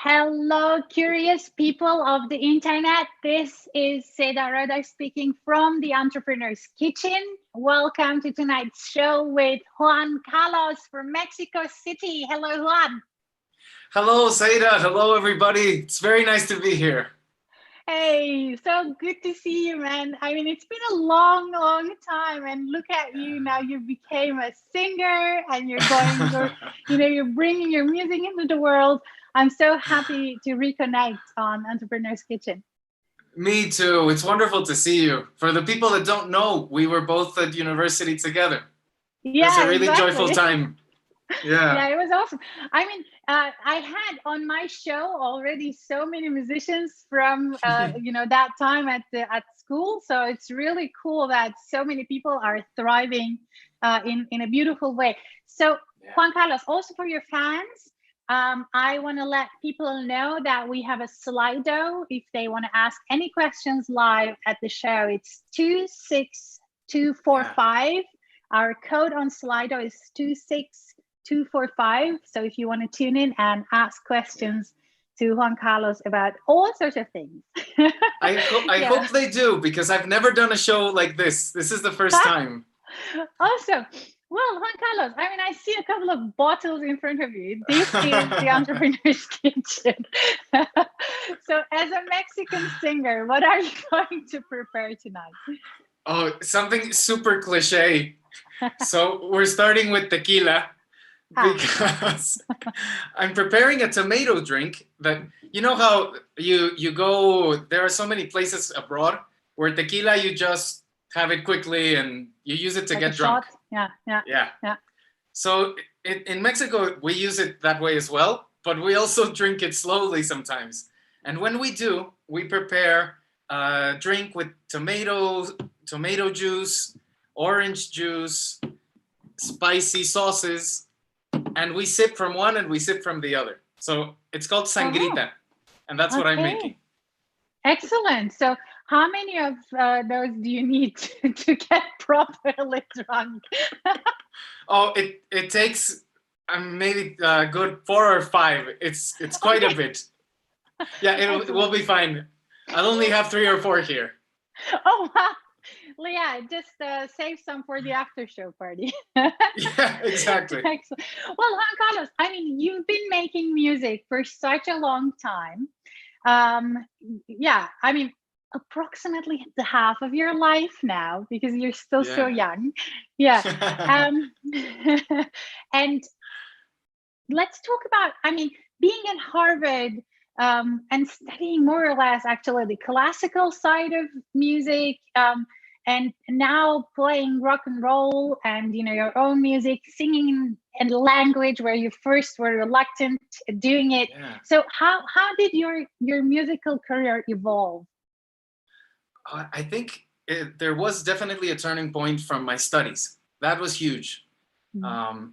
Hello, curious people of the internet. This is Seda Roda speaking from the Entrepreneur's Kitchen. Welcome to tonight's show with Juan Carlos from Mexico City. Hello, Juan. Hello, Seda. Hello, everybody. It's very nice to be here. Hey, so good to see you, man. I mean, it's been a long, long time, and look at you now. You became a singer, and you're bringing your music into the world. I'm so happy to reconnect on Entrepreneur's Kitchen. Me too. It's wonderful to see you. For the people that don't know, we were both at university together. Yeah, it's a really exactly. joyful time. Yeah, it was awesome. I mean, I had on my show already so many musicians from that time at school. So it's really cool that so many people are thriving in a beautiful way. So Juan Carlos, also for your fans, I want to let people know that we have a Slido. If they want to ask any questions live at the show, it's 26245. Our code on Slido is 26245. So if you want to tune in and ask questions to Juan Carlos about all sorts of things. I hope they do, because I've never done a show like this. This is the first time. Awesome. Well, Juan Carlos, I mean, I see a couple of bottles in front of you. This is the Entrepreneur's Kitchen. So as a Mexican singer, what are you going to prepare tonight? Oh, something super cliche. So we're starting with tequila, because I'm preparing a tomato drink that, you know how you go, there are so many places abroad where tequila, you just have it quickly and you use it to get drunk. Shot. Yeah. So in Mexico, we use it that way as well, but we also drink it slowly sometimes. And when we do, we prepare a drink with tomato juice, orange juice, spicy sauces, and we sip from one and we sip from the other. So it's called sangrita, and that's what I'm making. Excellent. So how many of those do you need to get properly drunk? Oh, it takes maybe a good 4 or 5. It's quite a bit. Yeah, it will be fine. I'll only have 3 or 4 here. Oh, wow. Yeah, just save some for the after show party. Yeah, exactly. Excellent. Well, Juan Carlos, I mean, you've been making music for such a long time. I mean, approximately the half of your life now, because you're still so young. Yeah. And let's talk about, I mean, being at Harvard and studying more or less actually the classical side of music, and now playing rock and roll and your own music, singing in a language where you first were reluctant doing it. So how did your musical career evolve? I think there was definitely a turning point from my studies. That was huge.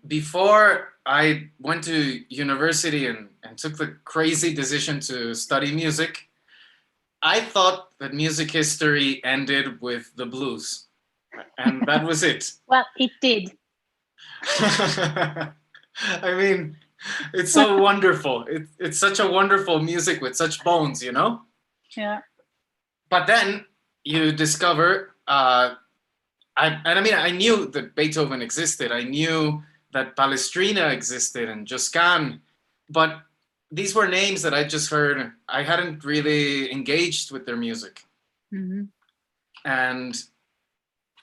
Before I went to university and took the crazy decision to study music, I thought that music history ended with the blues, and that was it. Well, it did. I mean, it's so wonderful. It's such a wonderful music with such bones, Yeah. But then you discover, I knew that Beethoven existed. I knew that Palestrina existed and Josquin, but these were names that I just heard. I hadn't really engaged with their music. And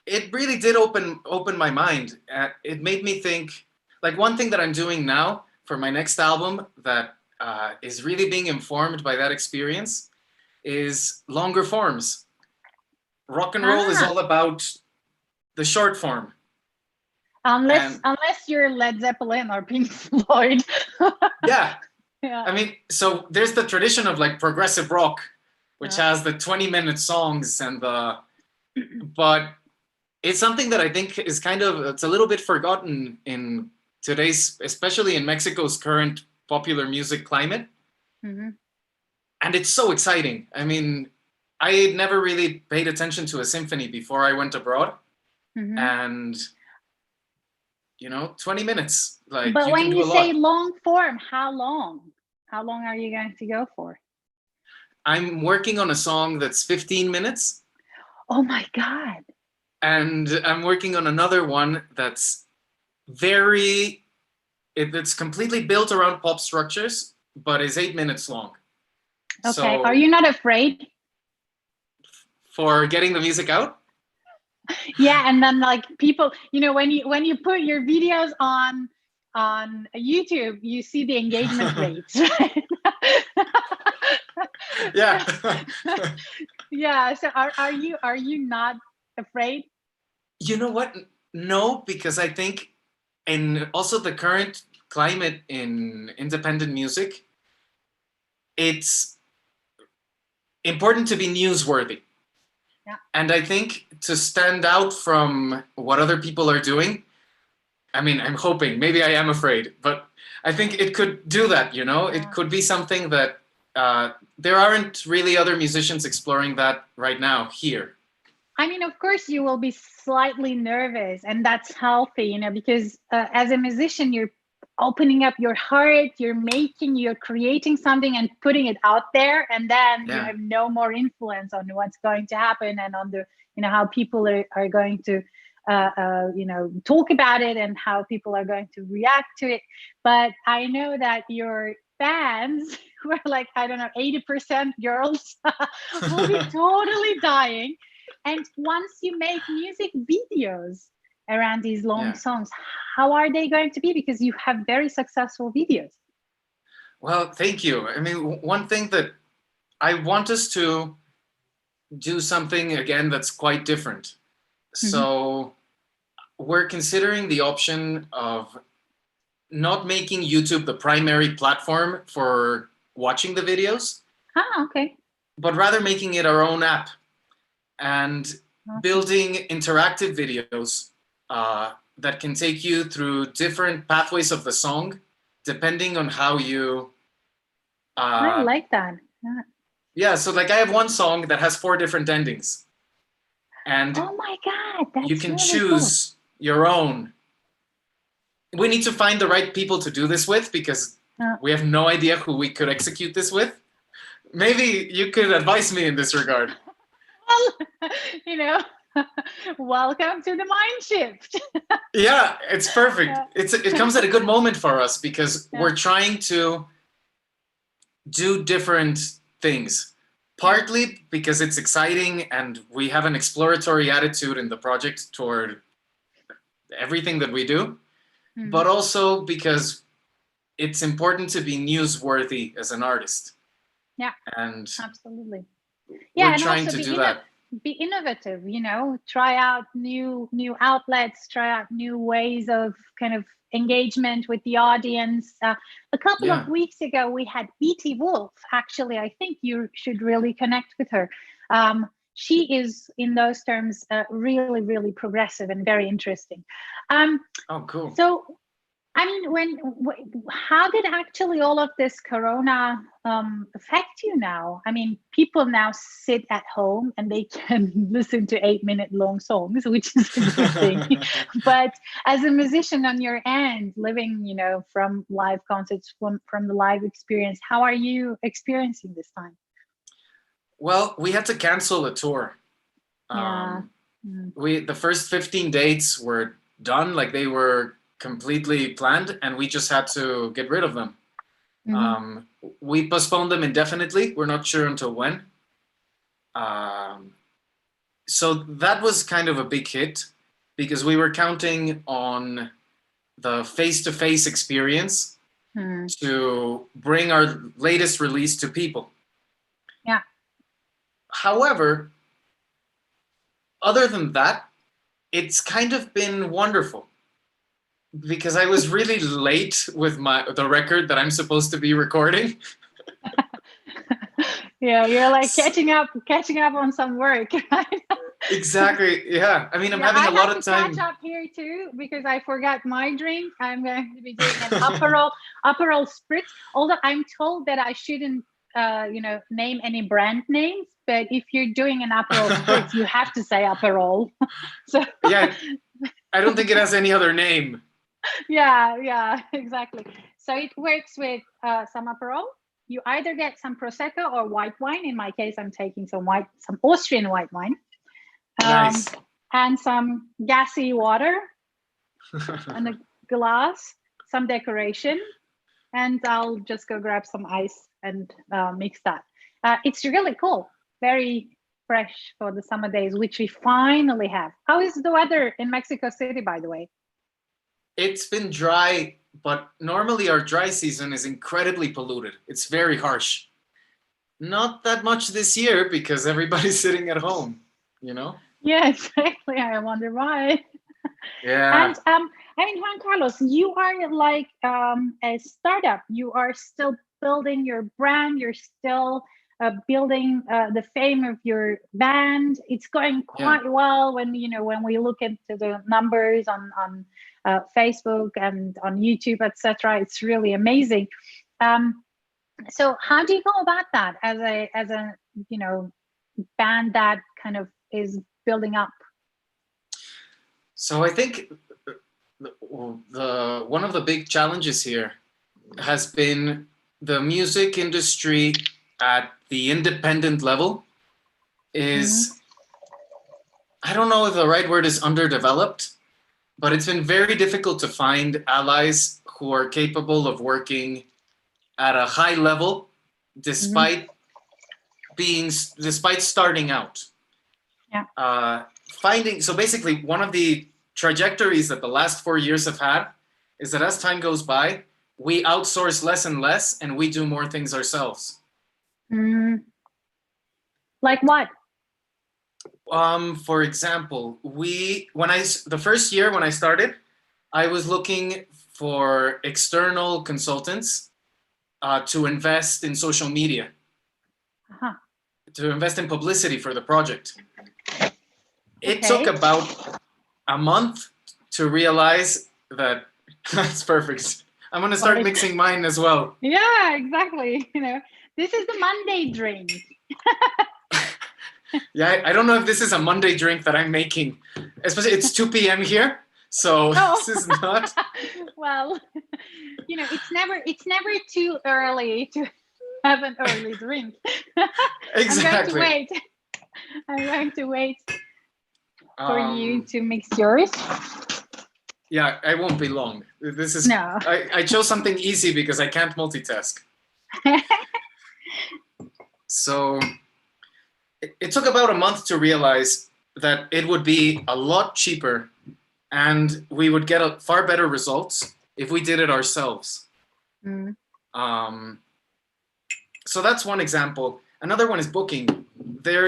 it really did open my mind. It made me think, like, one thing that I'm doing now for my next album that is really being informed by that experience is longer forms. Rock and roll is all about the short form. Unless you're Led Zeppelin or Pink Floyd. Yeah. I mean, so there's the tradition of like progressive rock, which has the 20-minute songs but it's something that I think is it's a little bit forgotten in today's, especially in Mexico's current popular music climate. And it's so exciting. I mean, I had never really paid attention to a symphony before I went abroad. And 20 minutes. Like, but when you say long form, how long? How long are you going to go for? I'm working on a song that's 15 minutes. Oh my God. And I'm working on another one that's it's completely built around pop structures, but is 8 minutes long. Okay. So, are you not afraid? For getting the music out? Yeah, and then like people, when you put your videos on YouTube, you see the engagement rates, right? Yeah. Yeah. So are you not afraid? You know what? No, because I think, and also the current climate in independent music, it's important to be newsworthy. Yeah. And I think to stand out from what other people are doing, I mean, I'm hoping, maybe I am afraid, but I think it could do that, Yeah. It could be something that there aren't really other musicians exploring that right now here. I mean, of course, you will be slightly nervous, and that's healthy, because as a musician, you're opening up your heart, you're creating something and putting it out there, and then you have no more influence on what's going to happen and on the, how people are going to, talk about it and how people are going to react to it. But I know that your fans, who are like, I don't know, 80% girls, will be totally dying. And once you make music videos around these long songs, how are they going to be? Because you have very successful videos. Well, thank you. I mean, one thing that I want us to do something, again, that's quite different. So we're considering the option of not making YouTube the primary platform for watching the videos. Okay. But rather making it our own app and building interactive videos that can take you through different pathways of the song, depending on how you... I like that. Yeah, so like I have one song that has 4 different endings. And oh my God, that's you can really choose your own. We need to find the right people to do this with, because we have no idea who we could execute this with. Maybe you could advise me in this regard. Well, welcome to the mind shift. Yeah, it's perfect. It comes at a good moment for us, because we're trying to do different things. Partly because it's exciting and we have an exploratory attitude in the project toward everything that we do, but also because it's important to be newsworthy as an artist. Yeah, and absolutely. We're trying to do that. Be innovative, try out new outlets, try out new ways of kind of engagement with the audience. A couple of weeks ago, we had BT Wolf. Actually, I think you should really connect with her. She is, in those terms, really, really progressive and very interesting. Oh, cool. So, I mean, how did actually all of this Corona affect you now? I mean, people now sit at home and they can listen to 8-minute long songs, which is a good thing. But as a musician on your end, living, from live concerts, from the live experience, how are you experiencing this time? Well, we had to cancel the tour. The first 15 dates were done, like they were completely planned, and we just had to get rid of them. We postponed them indefinitely. We're not sure until when. So that was kind of a big hit, because we were counting on the face-to-face experience to bring our latest release to people. Yeah. However, other than that, it's kind of been wonderful, because I was really late with the record that I'm supposed to be recording. Yeah, you're like catching up on some work, right? Exactly. Yeah. I mean, I'm having a lot of time. I have to catch up here too, because I forgot my drink. I'm going to be doing an Aperol Spritz. Although I'm told that I shouldn't, name any brand names. But if you're doing an Aperol Spritz, you have to say Aperol. So yeah, I don't think it has any other name. Yeah, exactly. So it works with some Aperol. you either get some prosecco or white wine. In my case, I'm taking some Austrian white wine, Nice. and some gassy water, and a glass, some decoration, and I'll just go grab some ice and mix that. It's really cool, very fresh for the summer days, which we finally have. How is the weather in Mexico City, by the way? It's been dry, but normally our dry season is incredibly polluted. It's very harsh. Not that much this year because everybody's sitting at home, you know? Yeah, exactly. I wonder why. Yeah. And I mean, Juan Carlos, you are like a startup. You are still building your brand. You're still building the fame of your band. It's going quite well when we look into the numbers on Facebook and on YouTube, etc. It's really amazing. So how do you go about that as a band that kind of is building up? So I think the one of the big challenges here has been the music industry at the independent level is, I don't know if the right word is underdeveloped, but it's been very difficult to find allies who are capable of working at a high level despite starting out. Yeah. So basically one of the trajectories that the last 4 years have had is that as time goes by, we outsource less and less and we do more things ourselves. Like what? For example, the first year when I started, I was looking for external consultants to invest in social media, to invest in publicity for the project. It took about a month to realize that that's perfect. I'm going to start mixing mine as well. Yeah, exactly. This is the Monday drink. Yeah, I don't know if this is a Monday drink that I'm making. Especially it's 2 p.m. here, so this is not. Well, it's never too early to have an early drink. Exactly. I'm going to wait for you to mix yours. Yeah, I won't be long. This is no. I chose something easy because I can't multitask. So it took about a month to realize that it would be a lot cheaper and we would get far better results if we did it ourselves. So that's one example. Another one is booking. There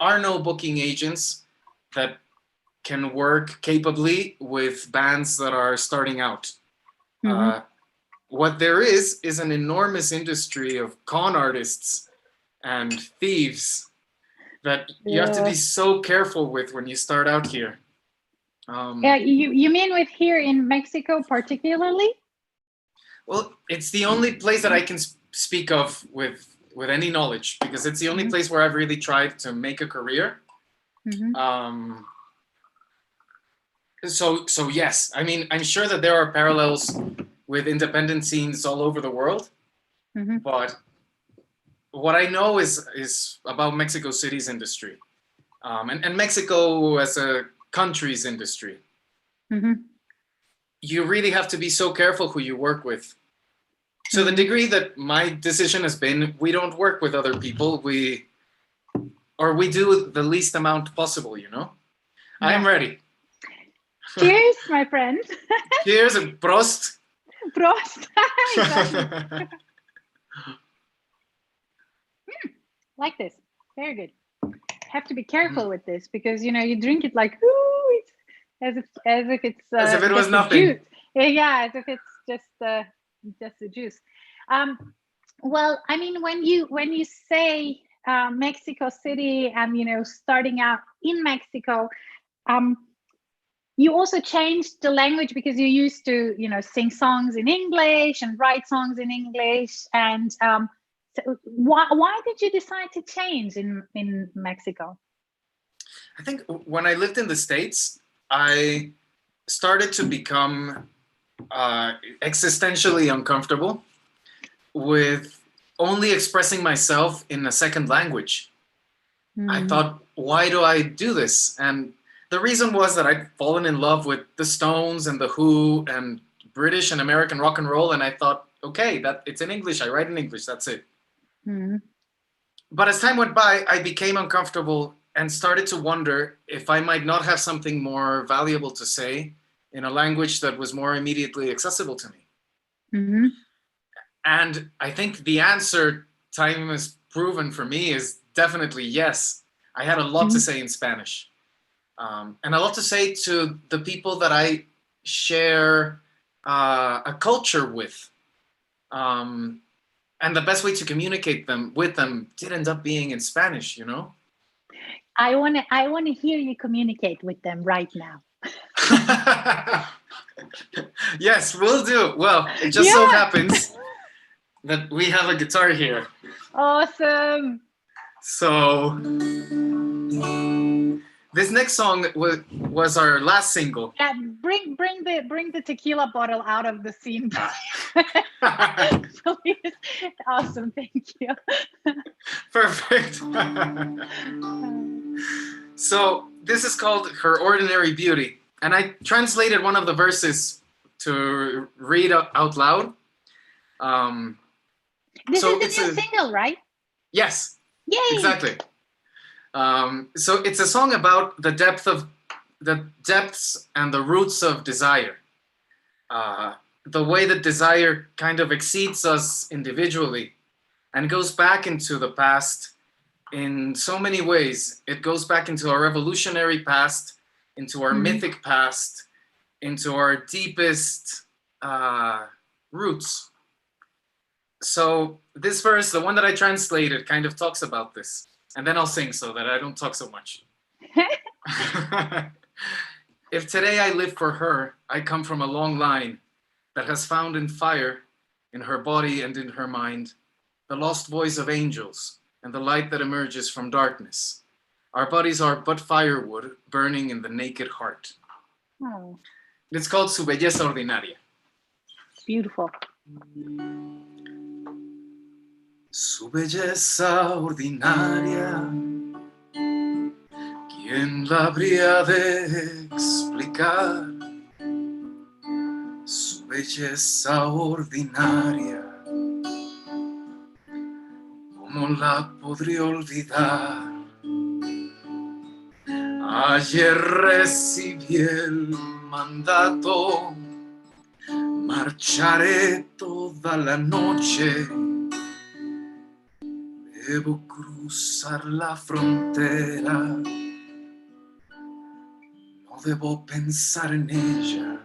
are no booking agents that can work capably with bands that are starting out. What there is an enormous industry of con artists and thieves that you have to be so careful with when you start out here. You mean with here in Mexico particularly? Well, it's the only place that I can speak of with any knowledge because it's the only place where I've really tried to make a career. So yes, I mean, I'm sure that there are parallels with independent scenes all over the world, but what I know is about Mexico City's industry, and Mexico as a country's industry. You really have to be so careful who you work with. To the degree that my decision has been, we don't work with other people. We do the least amount possible, I am ready. Cheers, my friend. Cheers and Prost. Prost. Exactly. Like this. Very good. Have to be careful with this because you drink it like it's as if it's as if it was nothing. Juice. Yeah, as if it's just the juice. Well, I mean, when you say Mexico City and starting out in Mexico, you also changed the language because you used to sing songs in English and write songs in English, and so why did you decide to change in Mexico? I think when I lived in the States, I started to become existentially uncomfortable with only expressing myself in a second language. I thought, why do I do this? And the reason was that I'd fallen in love with the Stones and the Who and British and American rock and roll, and I thought, okay, that it's in English. I write in English. That's it. But as time went by, I became uncomfortable and started to wonder if I might not have something more valuable to say in a language that was more immediately accessible to me. And I think the answer, time has proven for me, is definitely yes. I had a lot to say in Spanish, and a lot to say to the people that I share a culture with. And the best way to communicate with them did end up being in Spanish, you know? I wanna hear you communicate with them right now. Yes, we'll do. Well, it just so happens that we have a guitar here. Awesome. So this next song was our last single. Yeah, bring the tequila bottle out of the scene. Please. Awesome, thank you. Perfect. So this is called Her Ordinary Beauty. And I translated one of the verses to read out loud. This is the new single, right? Yes. Yay! Exactly. So it's a song about the depths and the roots of desire. The way that desire kind of exceeds us individually and goes back into the past in so many ways. It goes back into our revolutionary past, into our mythic past, into our deepest roots. So this verse, the one that I translated, kind of talks about this. And then I'll sing so that I don't talk so much. If today I live for her, I come from a long line that has found in fire, in her body and in her mind, the lost voice of angels and the light that emerges from darkness. Our bodies are but firewood burning in the naked heart. Oh. It's called Su Belleza Ordinaria. Beautiful. Su belleza ordinaria, ¿quién la habría de explicar? Su belleza ordinaria, ¿cómo la podría olvidar? Ayer recibí el mandato, marcharé toda la noche. Debo cruzar la frontera, no debo pensar en ella.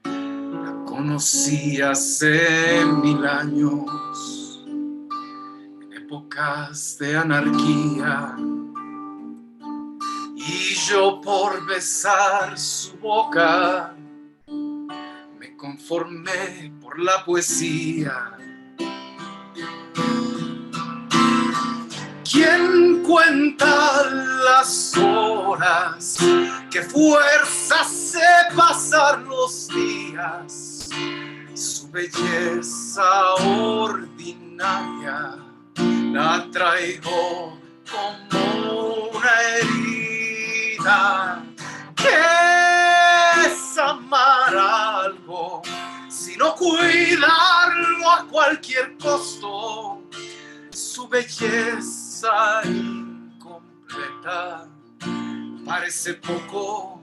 La conocí hace 1000 años, en épocas de anarquía. Y yo por besar su boca, me conformé por la poesía. ¿Quién cuenta las horas? ¿Qué fuerza hace pasar los días? Su belleza ordinaria la traigo como una herida. ¿Qué es amar algo sino cuidarlo a cualquier costo? Su belleza incompleta parece poco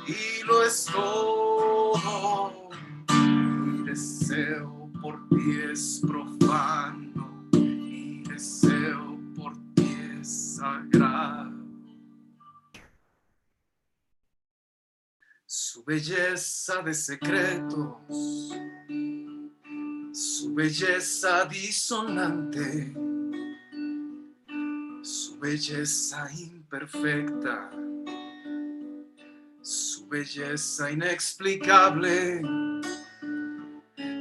y lo es todo. Mi deseo por ti es profano, mi deseo por ti es sagrado. Su belleza de secretos, su belleza disonante, su belleza imperfecta, su belleza inexplicable.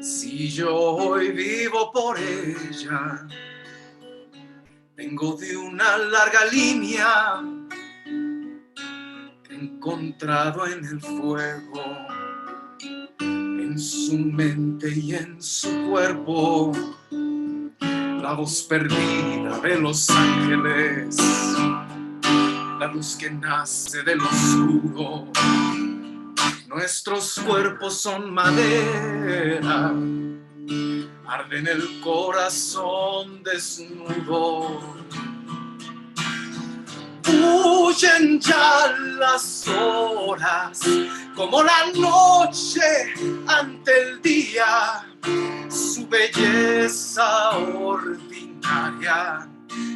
Si yo hoy vivo por ella, vengo de una larga línea que he encontrado en el fuego, en en su mente y en su cuerpo, la voz perdida de los ángeles, la luz que nace del oscuro. Nuestros cuerpos son madera, arde en el corazón desnudo. Huyen ya las horas, como la noche ante el día. Su belleza ordinaria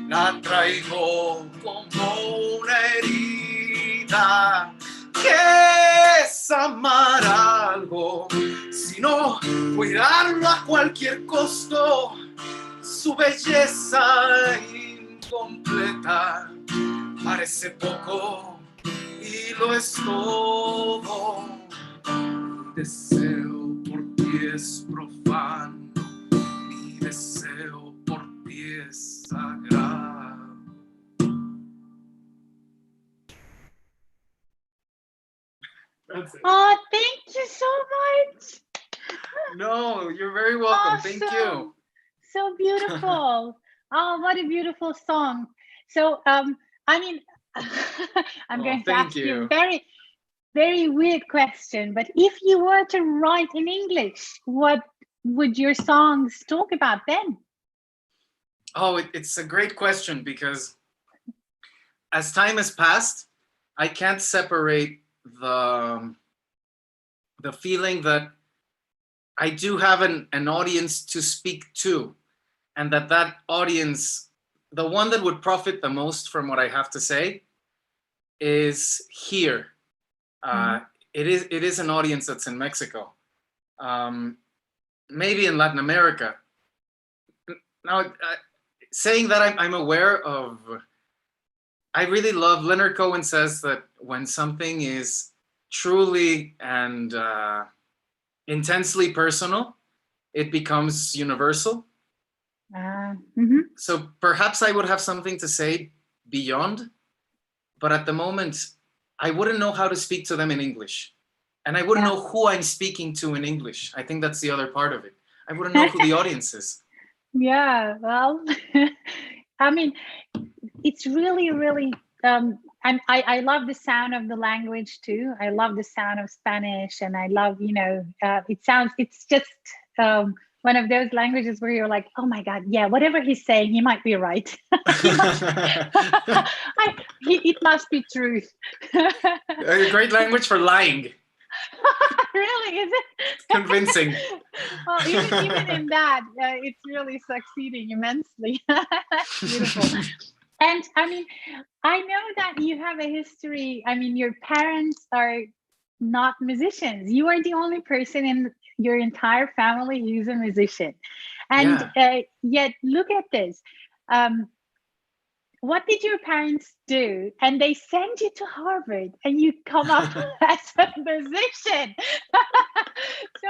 la traigo como una herida. ¿Qué es amar algo, sino cuidarlo a cualquier costo? Su belleza incompleta parece poco y lo es todo. Mi deseo por ti es profano, mi deseo por ti es sagrado. Oh, thank you so much. No, you're very welcome. Awesome. Thank you. So beautiful. Oh, what a beautiful song. So, I mean, I'm going to ask you a very, very weird question, but if you were to write in English, what would your songs talk about then? Oh, it's a great question, because as time has passed, I can't separate the feeling that I do have an audience to speak to, and that audience, the one that would profit the most from what I have to say, is here. It is an audience that's in Mexico, maybe in Latin America. Now, saying that, I'm aware of, I really love, Leonard Cohen says that when something is truly and intensely personal, it becomes universal. So perhaps I would have something to say beyond, but at the moment, I wouldn't know how to speak to them in English. And I wouldn't know who I'm speaking to in English. I think that's the other part of it. I wouldn't know who the audience is. Yeah, well, I mean, it's really, really, and I love the sound of the language too. I love the sound of Spanish, and I love, it's just one of those languages where you're like, oh my God, yeah, whatever he's saying, he might be right. It must be truth. A great language for lying. Really, is it? Convincing. Well, even in that, it's really succeeding immensely. Beautiful. And I mean, I know that you have a history. I mean, your parents are not musicians. You are the only person in your entire family who's a musician. And yet, look at this. What did your parents do? And they send you to Harvard, and you come up as a musician. So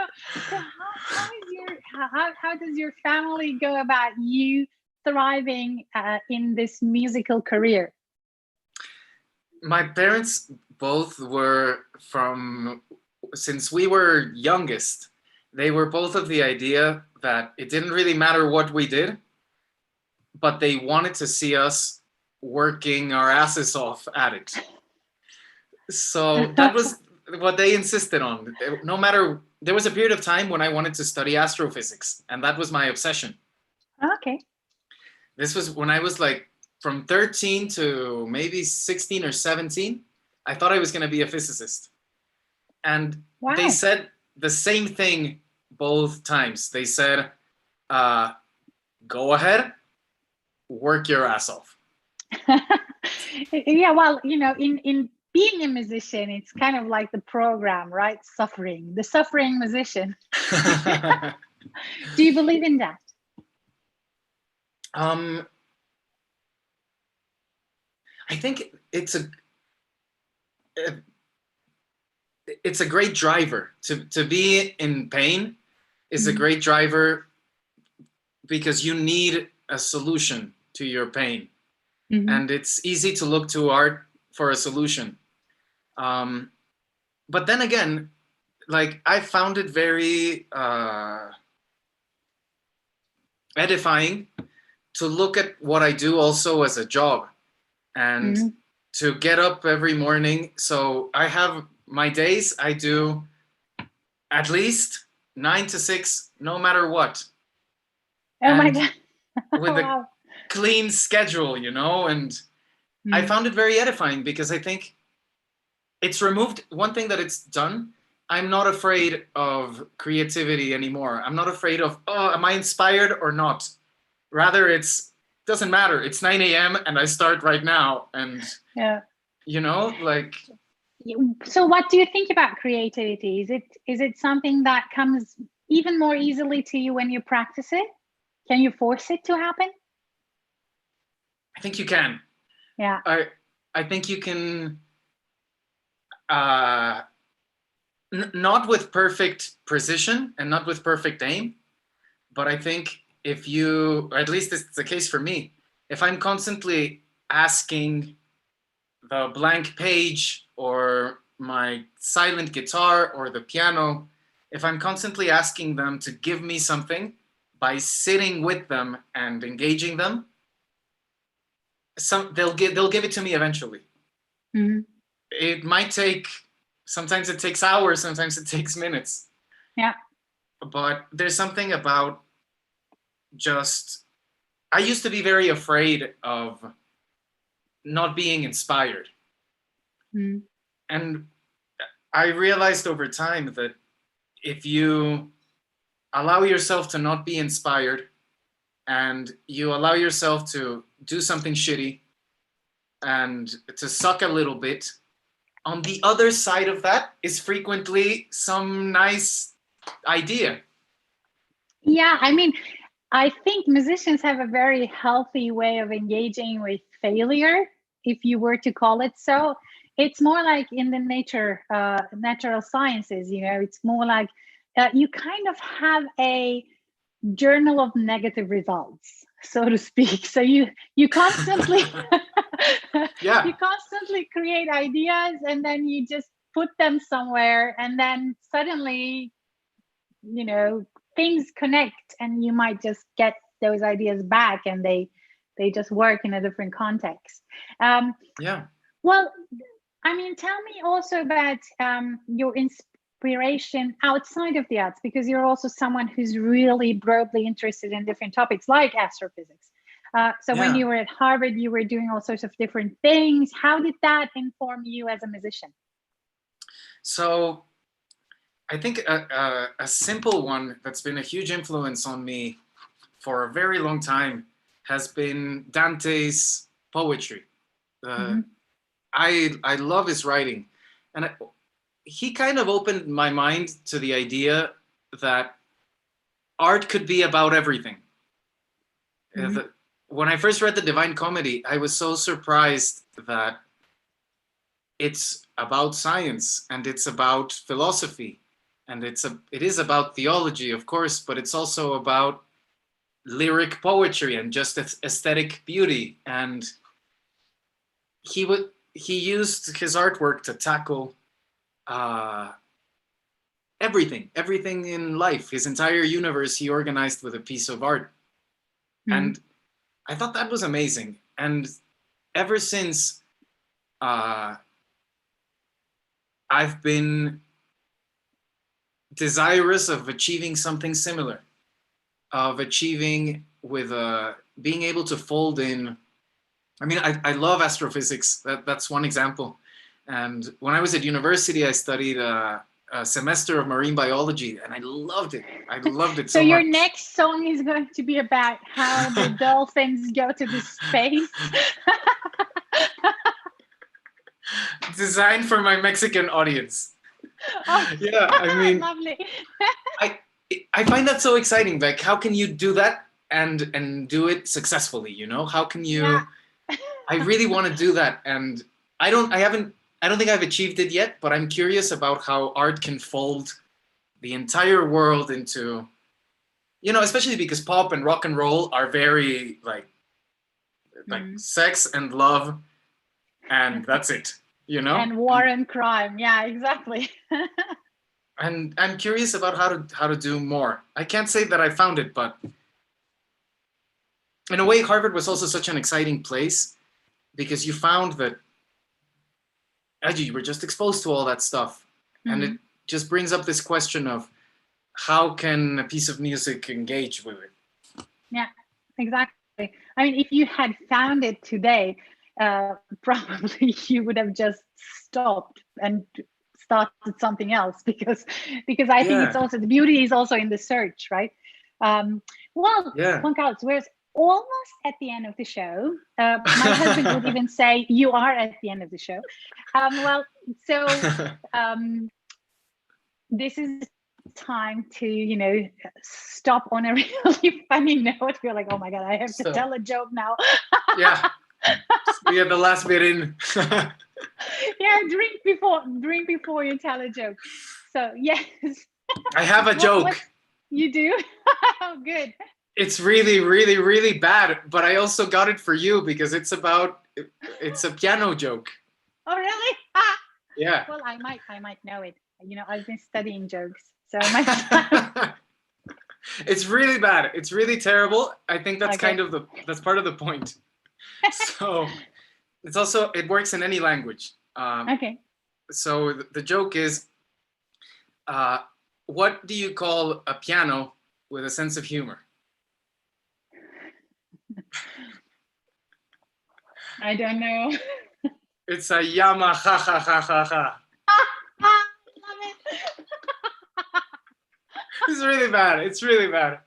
how does your family go about you thriving in this musical career? My parents both were since we were youngest, they were both of the idea that it didn't really matter what we did, but they wanted to see us working our asses off at it. So that was what they insisted on. No matter, there was a period of time when I wanted to study astrophysics, and that was my obsession. Okay. This was when I was like from 13 to maybe 16 or 17. I thought I was going to be a physicist. And they said the same thing both times. They said, go ahead, work your ass off. Yeah, well, in being a musician, it's kind of like the program, right? The suffering musician. Do you believe in that? I think it's a great driver to be in pain is a great driver, because you need a solution to your pain. And it's easy to look to art for a solution. But then again, like I found it very edifying to look at what I do also as a job, and to get up every morning. So I have my days, I do at least 9 to 6, no matter what. Oh my God. With Wow. a clean schedule, you know, and I found it very edifying because I think it's removed one thing that it's done. I'm not afraid of creativity anymore. I'm not afraid of, oh, am I inspired or not? Rather, it's doesn't matter. It's 9 a.m. and I start right now. And, you know, like. So what do you think about creativity? Is it something that comes even more easily to you when you practice it? Can you force it to happen? I think you can. Yeah. I think you can, not with perfect precision and not with perfect aim, but I think if you, or at least it's the case for me, if I'm constantly asking the blank page or my silent guitar or the piano, if I'm constantly asking them to give me something by sitting with them and engaging them, they'll give it to me eventually. It might take, sometimes it takes hours, sometimes it takes minutes. Yeah. But there's something about just, I used to be very afraid of not being inspired. And I realized over time that if you allow yourself to not be inspired and you allow yourself to do something shitty and to suck a little bit, on the other side of that is frequently some nice idea. Yeah, I mean, I think musicians have a very healthy way of engaging with failure, if you were to call it so. It's more like in the natural sciences, you know, it's more like you kind of have a journal of negative results, so to speak. So you constantly you constantly create ideas and then you just put them somewhere and then suddenly, you know, things connect and you might just get those ideas back and they just work in a different context. Well, I mean, tell me also about your inspiration outside of the arts, because you're also someone who's really broadly interested in different topics like astrophysics. So when you were at Harvard, you were doing all sorts of different things. How did that inform you as a musician? So I think a simple one that's been a huge influence on me for a very long time has been Dante's poetry. I love his writing, and he kind of opened my mind to the idea that art could be about everything. When I first read the Divine Comedy, I was so surprised that it's about science and it's about philosophy and it is about theology, of course, but it's also about lyric poetry and just aesthetic beauty. And he used his artwork to tackle everything in life. His entire universe he organized with a piece of art. And I thought that was amazing. And ever since, I've been desirous of achieving something similar, of achieving with being able to fold in. I mean, I love astrophysics. That's one example. And when I was at university, I studied a semester of marine biology, and I loved it. I loved it so much. So your next song is going to be about how the dolphins go to the space. Designed for my Mexican audience. Oh, yeah, I mean, lovely. I find that so exciting. Like, how can you do that and do it successfully? You know, how can you? Yeah. I really want to do that, and I don't think I've achieved it yet, but I'm curious about how art can fold the entire world into, you know, especially because pop and rock and roll are very like sex and love, and that's it, you know? And war and crime. Yeah, exactly. And I'm curious about how to do more. I can't say that I found it, but in a way, Harvard was also such an exciting place because you found that you were just exposed to all that stuff. And it just brings up this question of how can a piece of music engage with it? Yeah, exactly. I mean, if you had found it today, probably you would have just stopped and started something else because I think it's also, the beauty is also in the search, right? Well, Juan Carlos, we're almost at the end of the show. My husband would even say you are at the end of the show. Well, so this is time to, you know, stop on a really funny note. You're like, oh my God, I have to tell a joke now. Yeah. We have the last bit in. Yeah, drink before you tell a joke. So yes. I have a joke. You do? Oh, good. It's really, really, really bad, but I also got it for you because it's a piano joke. Oh, really? Yeah. Well, I might know it. You know, I've been studying jokes, so I might. It's really bad. It's really terrible. I think that's that's part of the point. So it works in any language. Okay. So the joke is, what do you call a piano with a sense of humor? I don't know. It's a Yamaha ha ha ha ha ha. Love it. It's really bad. It's really bad.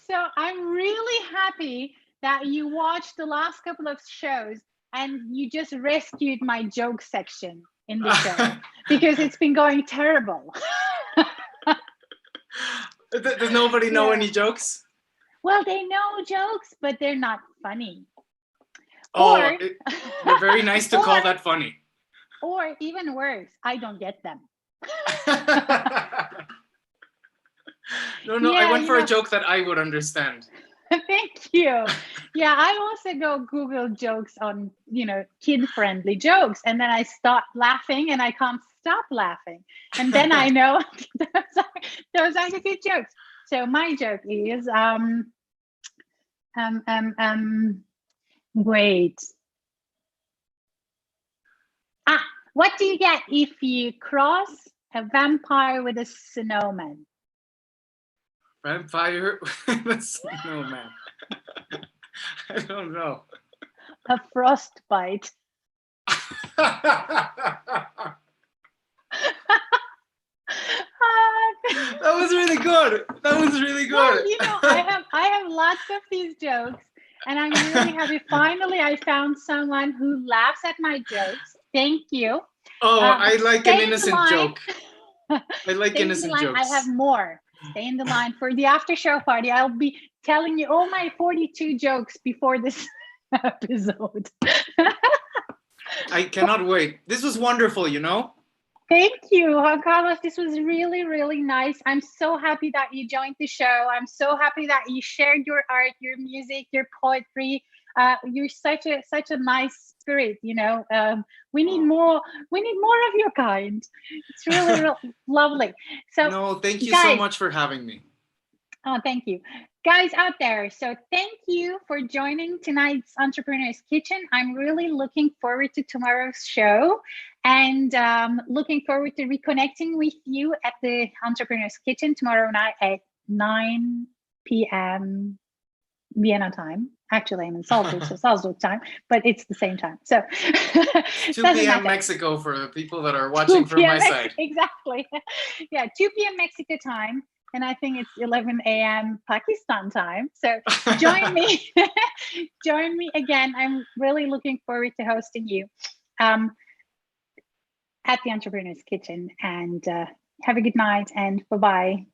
So I'm really happy that you watched the last couple of shows and you just rescued my joke section in the show because it's been going terrible. Does nobody know any jokes? Well, they know jokes, but they're not funny. Oh, you're very nice to call that funny. Or even worse, I don't get them. No, I went for a joke that I would understand. Thank you. Yeah, I also go Google jokes on, you know, kid-friendly jokes, and then I start laughing and I can't stop laughing. And then I know those are the good jokes. So my joke is wait. What do you get if you cross a vampire with a snowman? Vampire with a snowman. I don't know. A frostbite. That was really good. That was really good. Well, you know, I have lots of these jokes, and I'm really happy. Finally, I found someone who laughs at my jokes. Thank you. Oh, I like an innocent joke. I like innocent jokes. I have more. Stay in the line for the after show party. I'll be telling you all my 42 jokes before this episode. I cannot wait. This was wonderful, you know? Thank you, Juan Carlos. This was really, really nice. I'm so happy that you joined the show. I'm so happy that you shared your art, your music, your poetry. You're such a nice spirit, you know. We need more of your kind. It's really, really lovely. So no, thank you so much for having me. Oh, thank you. Guys out there, so thank you for joining tonight's Entrepreneur's Kitchen. I'm really looking forward to tomorrow's show and looking forward to reconnecting with you at the Entrepreneur's Kitchen tomorrow night at 9 p.m. Vienna time. Actually, I'm in Salzburg, so Salzburg time, but it's the same time. So 2 p.m. Mexico for the people that are watching from my side. Exactly. Yeah, 2 p.m. Mexico time. And I think it's 11 a.m. Pakistan time. So join me. Join me again. I'm really looking forward to hosting you at the Entrepreneur's Kitchen. And have a good night and bye-bye.